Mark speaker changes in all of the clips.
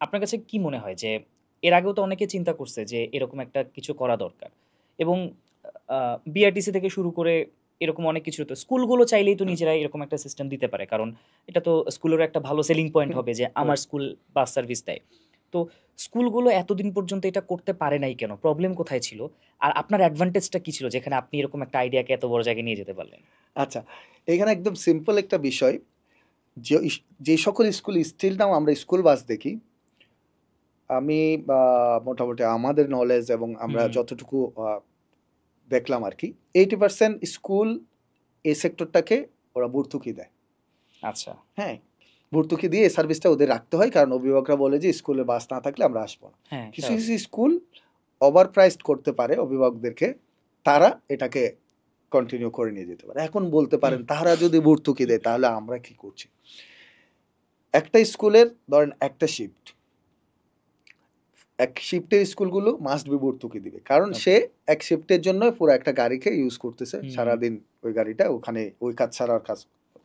Speaker 1: আপনার কাছে কি মনে হয় যে এর আগেও তো অনেকে চিন্তা করছে যে এরকম একটা কিছু করা দরকার এবং বিআরটিসি থেকে শুরু করে এরকম অনেক কিছু তো স্কুলগুলো চাইলেই তো নিজেরাই এরকম একটা সিস্টেম দিতে পারে কারণ এটা তো স্কুলের একটা ভালো সেলিং পয়েন্ট হবে যে আমার
Speaker 2: রাইট।
Speaker 1: স্কুল বাস সার্ভিস দেয়। তো স্কুলগুলো এতদিন পর্যন্ত এটা করতে পারে নাই কেন? প্রবলেম কোথায় ছিল? আর আপনার অ্যাডভান্টেজটা কি ছিল যেখানে আপনি এরকম একটা আইডিয়াকে এত বড় জায়গায় নিয়ে যেতে পারলেন?
Speaker 2: আচ্ছা, এখানে একদম সিম্পল একটা বিষয়। যে যে সকল স্কুল স্টিল নাও আমরা স্কুল বাস দেখি, আমি মোটামুটি আমাদের নলেজ এবং আমরা
Speaker 1: হুম,
Speaker 2: যতটুকু দেখলাম আরকি, 80% স্কুল এই সেক্টরটাকে ওরা ভর্তুকি দেয়।
Speaker 1: আচ্ছা।
Speaker 2: হ্যাঁ? ভর্তুকি দিয়ে এই সার্ভিসটা ওদের রাখতে হয়। কারণ অভিভাবকরা বলে যে স্কুলে বাস না থাকলে আমরা আসবো না।
Speaker 1: হ্যাঁ,
Speaker 2: কিছু,
Speaker 1: স্বাভাবিক।
Speaker 2: কিছু স্কুল ওভার প্রাইসড করতে পারে অভিভাবকদেরকে। তারা এটাকে কন্টিনিউ করে নিয়ে যেতে পারে। এখন বলতে পারেন তারা যদি ভর্তুকি দেয় তাহলে আমরা কি করছি? একটা স্কুলের ধরেন একটা শিফট। এক শিফটের স্কুলগুলো মাস্ট বি ভর্তুকি দিবে। কারণ
Speaker 1: ওকে।
Speaker 2: সে এক শিফটের জন্য পুরো একটা গাড়িকে ইউজ করতেছে।
Speaker 1: হুম,
Speaker 2: সারাদিন ওই গাড়িটা ওখানে ওই কাজ ছাড়া আর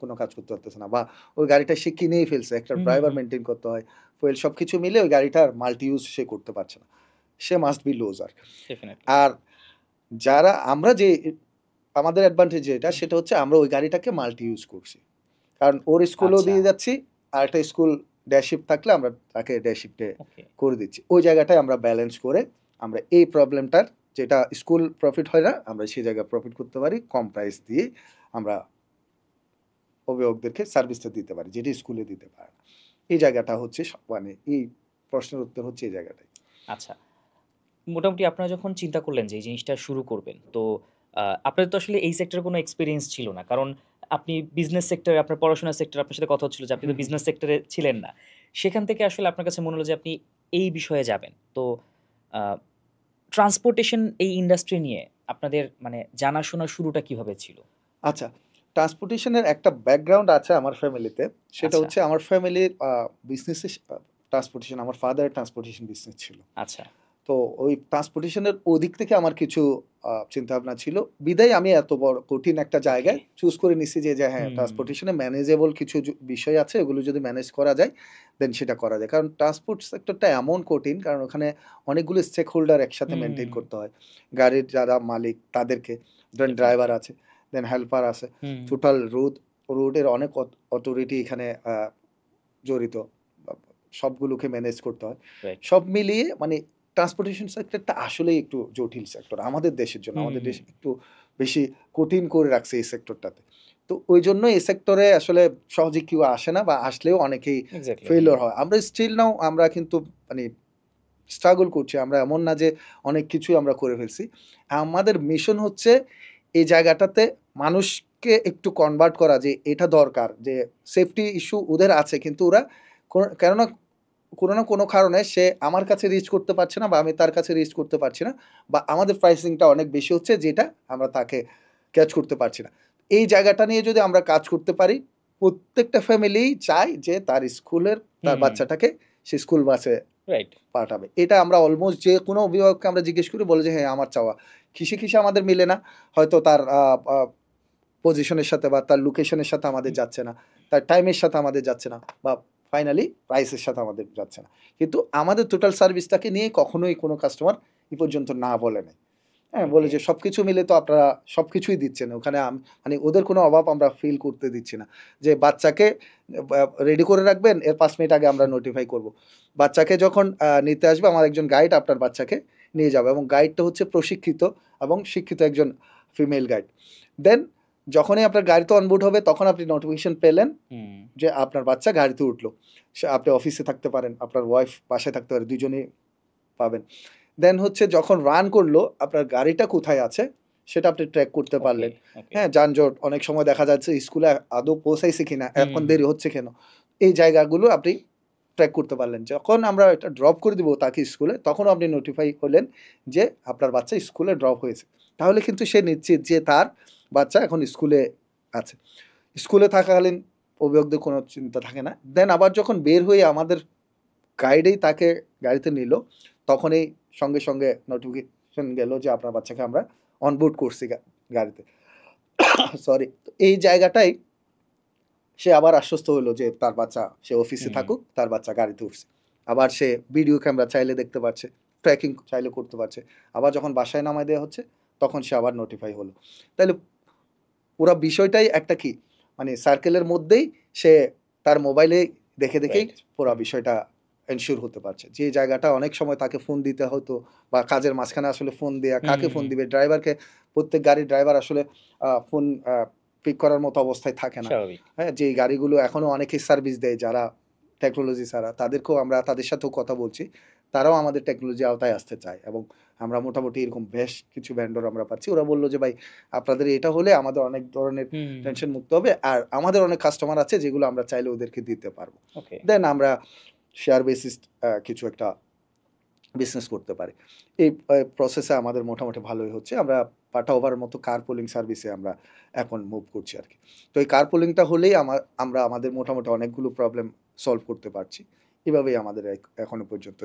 Speaker 2: কোনো কাজ করতে পারতেছে না। বা ওই গাড়িটা সে কিনেই ফেলছে। একটা
Speaker 1: হুম, হুম,
Speaker 2: ড্রাইভার
Speaker 1: হুম।
Speaker 2: মেইনটেইন করতে হয়। ফুয়েল সবকিছু মিলে ওই গাড়িটার মাল্টি ইউজ সে করতে পারছে না। সে মাস্ট বি লুজার।
Speaker 1: ডেফিনিটলি।
Speaker 2: আর যারা আমরা যে আমাদের অ্যাডভান্টেজ যেটা সেটা হচ্ছে আমরা ওই গাড়িটাকে মাল্টি ইউজ করছি। কারণ ওর স্কুলেও
Speaker 1: আচ্ছা,
Speaker 2: দিয়ে যাচ্ছি, আরেকটা স্কুল ডে শিফট থাকলে আমরা তাকে ডে শিফটে
Speaker 1: ওকে।
Speaker 2: করে দিচ্ছি। ওই জায়গাটায় আমরা ব্যালেন্স করে আমরা এই প্রবলেমটার যেটা স্কুল প্রফিট হয় না, আমরা সেই জায়গায় প্রফিট করতে পারি। কম প্রাইস দিয়ে আমরা অভিভাবকদেরকে সার্ভিসটা দিতে পারি, যেটা স্কুলে দিতে পারে না। এই জায়গাটা হচ্ছে মানে এই প্রশ্নের উত্তর হচ্ছে এই জায়গাটাই।
Speaker 1: আচ্ছা। মোটামুটি আপনারা যখন চিন্তা করলেন যে এই জিনিসটা শুরু করবেন, তো আপনাদের তো আসলে এই সেক্টরে কোনো এক্সপেরিয়েন্স ছিল না। কারণ আপনি বিজনেস সেক্টরে আপনার পড়াশোনার সেক্টরে আপনার সাথে কথা হচ্ছিল যে আপনি
Speaker 2: হুম,
Speaker 1: তো
Speaker 2: হুম,
Speaker 1: বিজনেস
Speaker 2: হুম।
Speaker 1: সেক্টরে ছিলেন না। সেখান থেকে আসলে আপনার কাছে মনে হলো যে আপনি এই বিষয়ে যাবেন। তো আ ট্রান্সপোর্টেশন এই ইন্ডাস্ট্রি নিয়ে আপনাদের মানে জানাশোনার শুরুটা কিভাবে ছিল?
Speaker 2: আচ্ছা, ট্রান্সপোর্টেশন এর একটা ব্যাকগ্রাউন্ড আছে আমার ফ্যামিলিতে। সেটা
Speaker 1: আচ্ছা,
Speaker 2: হচ্ছে আমার ফ্যামিলির বিজনেস ট্রান্সপোর্টেশন, আমার ফাদারের ট্রান্সপোর্টেশন বিজনেস ছিল।
Speaker 1: আচ্ছা।
Speaker 2: তো ওই ট্রান্সপোর্টেশন এর ওদিক থেকে আমার কিছু চিন্তাভাবনা ছিল। বিধায় আমি এত বড় কঠিন একটা
Speaker 1: ওকে।
Speaker 2: জায়গায় চুজ করে নিছি যে হ্যাঁ,
Speaker 1: হুম,
Speaker 2: ট্রান্সপোর্টেশন এ ম্যানেজেবল কিছু বিষয় আছে, ওগুলো যদি ম্যানেজ করা যায়, দেন সেটা করা যায়। কারণ ট্রান্সপোর্ট সেক্টরটা এমন কঠিন, কারণ ওখানে অনেকগুলো স্টেক হোল্ডার একসাথে মেইনটেইন
Speaker 1: হুম,
Speaker 2: করতে হয়। গাড়ির যারা মালিক তাদেরকে, দেন ড্রাইভার
Speaker 1: ডেফিনিটলি।
Speaker 2: আছে, দেন হেল্পার আছে।
Speaker 1: হুম,
Speaker 2: টোটাল রোডের অনেক অথরিটি এখানে জড়িত। বা সবগুলোকে ম্যানেজ করতে হয়।
Speaker 1: রাইট।
Speaker 2: সব মিলিয়ে মানে ট্রান্সপোর্টেশন সেক্টরটা আসলেই একটু জটিল সেক্টর আমাদের দেশের জন্য।
Speaker 1: হুম,
Speaker 2: আমাদের
Speaker 1: হুম।
Speaker 2: দেশ একটু বেশি কঠিন করে রাখছে এই সেক্টরটাতে। তো ওইজন্য এই সেক্টরে আসলে সহজে কেউ আসে না, বা আসলেও অনেকেই
Speaker 1: এক্সাক্টলি, হুম।
Speaker 2: ফেইলিউর হয়। আমরা স্টিল নাও আমরা কিন্তু মানে স্ট্রাগল করছি। আমরা এমন না যে অনেক কিছুই আমরা করে ফেলছি। আমাদের মিশন হচ্ছে এই জায়গাটাতে মানুষকে একটু কনভার্ট করা যে এটা দরকার। যে সেফটি ইস্যু ওদের আছে, কিন্তু ওরা কেননা কোনো না কোনো কারণে সে আমার কাছে রিচ করতে পারছে না, বা আমি তার কাছে রিচ করতে পারছি না, বা আমাদের প্রাইসিংটা অনেক বেশি হচ্ছে যেটা আমরা তাকে ক্যাচ করতে পারছি না। এই জায়গাটা নিয়ে যদি আমরা কাজ করতে পারি, প্রত্যেকটা ফ্যামিলিই চায় যে তার স্কুলের তার
Speaker 1: হুম,
Speaker 2: বাচ্চাটাকে সে স্কুল বাসে
Speaker 1: রাইট।
Speaker 2: পাঠাবে। এটা আমরা অলমোস্ট যেকোনো অভিভাবককে আমরা জিজ্ঞেস করি, বলে যে, "হ্যাঁ, আমার চাওয়া।" কিসে, কিসে আমাদের মিলে না। হয়তো তার আ পজিশনের সাথে বা তার লোকেশনের সাথে আমাদের
Speaker 1: হুম,
Speaker 2: যাচ্ছে না। তার টাইমের সাথে আমাদের যাচ্ছে না, বা ফাইনালি প্রাইসের সাথে আমাদের যাচ্ছে না। কিন্তু আমাদের টোটাল সার্ভিসটাকে নিয়ে কখনোই কোনো কাস্টমার এ পর্যন্ত না বলে নাই। হ্যাঁ, বলে
Speaker 1: ওকে।
Speaker 2: যে সবকিছু মিলে তো আপনারা সবকিছুই দিচ্ছেন। ওখানে মানে ওদের কোনো অভাব আমরা ফিল করতে দিচ্ছি না। যে বাচ্চাকে বা রেডি করে রাখবেন, এর ৫ মিনিট আগে আমরা নোটিফাই করব। বাচ্চাকে যখন নিতে আসবে, আমার একজন গাইড আপনার বাচ্চাকে নিয়ে যাবে, এবং গাইডটা হচ্ছে প্রশিক্ষিত এবং শিক্ষিত একজন ফিমেল গাইড। দেন যখনই আপনার গাড়িতে অনবোর্ড হবে, তখন আপনি নোটিফিকেশন পেলেন
Speaker 1: হুম,
Speaker 2: যে আপনার বাচ্চা গাড়িতে উঠলো। আপনি অফিসে থাকতে পারেন, আপনার ওয়াইফ বাসায় থাকতে পারে, ২ জনেই পাবেন। দেন হচ্ছে যখন রান করলো, আপনার গাড়িটা কোথায় আছে সেটা আপনি ট্র্যাক করতে
Speaker 1: ওকে,
Speaker 2: পারলেন।
Speaker 1: ওকে।
Speaker 2: হ্যাঁ, যানজট অনেক সময় দেখা যাচ্ছে স্কুলে আদৌ পৌঁছাইছে কিনা,
Speaker 1: হুম,
Speaker 2: এখন
Speaker 1: হুম,
Speaker 2: দেরি হচ্ছে কেন? এই জায়গাগুলো আপনি ট্র্যাক করতে পারলেন। যখন আমরা এটা ড্রপ করে দিব তাকে স্কুলে, তখনও আপনি নোটিফাই হলেন যে আপনার বাচ্চা স্কুলে ড্রপ হয়েছে। তাহলে কিন্তু সে নিশ্চিত যে তার বাচ্চা এখন স্কুলে আছে। স্কুলে থাকাকালীন অভিভাবকদের কোনো চিন্তা থাকে না। দেন আবার যখন বের হয়ে আমাদের গাইডেই তাকে গাড়িতে নিল, তখনই সঙ্গে, সঙ্গে নোটিফিকেশন গেল যে আপনার বাচ্চাকে আমরা অনবোর্ড করছি গাড়িতে। সরি। এই জায়গাটাই সে আবার আশ্বস্ত হলো যে তার বাচ্চা সে অফিসে
Speaker 1: হুম।
Speaker 2: থাকুক, তার বাচ্চা গাড়িতে উঠছে। আবার সে ভিডিও ক্যামেরা চাইলে দেখতে পাচ্ছে, ট্র্যাকিং চাইলে করতে পারছে। আবার যখন বাসায় নামায় দেওয়া হচ্ছে তখন সে আবার নোটিফাই হলো। তাইলে পুরা বিষয়টাই একটা কি মানে সার্কেলের মধ্যেই সে তার মোবাইলে দেখেই
Speaker 1: রাইট।
Speaker 2: পুরা বিষয়টা এনশিওর হতে পারছে। যে জায়গাটা অনেক সময় তাকে ফোন দিতে হতো বা কাজের মাঝখানে আসলে ফোন দেয়া,
Speaker 1: হুম,
Speaker 2: কাকে
Speaker 1: হুম,
Speaker 2: ফোন
Speaker 1: হুম।
Speaker 2: দিবে, ড্রাইভারকে প্রত্যেক গাড়ির ড্রাইভার আসলে ফোন পিক করার মতো অবস্থায় থাকে না।
Speaker 1: স্বাভাবিক।
Speaker 2: হ্যাঁ? যে গাড়িগুলো এখনো অনেকেই সার্ভিস দেয় যারা টেকনোলজি ছাড়া, তাদেরকেও আমরা তাদের সাথেও কথা বলছি। তারাও আমাদের টেকনোলজি আওতায় আসতে চায় এবং আমরা মোটামুটি এরকম বেশ কিছু ভেন্ডর আমরা পাচ্ছি। ওরা বলল যে, "ভাই আপনাদের এটা হলে আমাদের অনেক ধরনের
Speaker 1: হুম, হুম, হুম।
Speaker 2: টেনশন মুক্ত হবে। আর আমাদের অনেক কাস্টমার আছে যেগুলো আমরা চাইলে ওদেরকে দিতে পারবো।"
Speaker 1: ওকে।
Speaker 2: দেন আমরা শেয়ার বেসিস কিছু একটা বিজনেস করতে পারি। এই প্রসেসে আমাদের মোটামুটি ভালোই হচ্ছে। আমরা পাটা ওভারের মতো কার পুলিং সার্ভিসে আমরা এখন মুভ করছি আরকি। তো এই কার পুলিংটা হলেই আমরা আমাদের মোটামুটি অনেকগুলো প্রবলেম সলভ করতে পারছি। এভাবেই আমাদের এখনো পর্যন্ত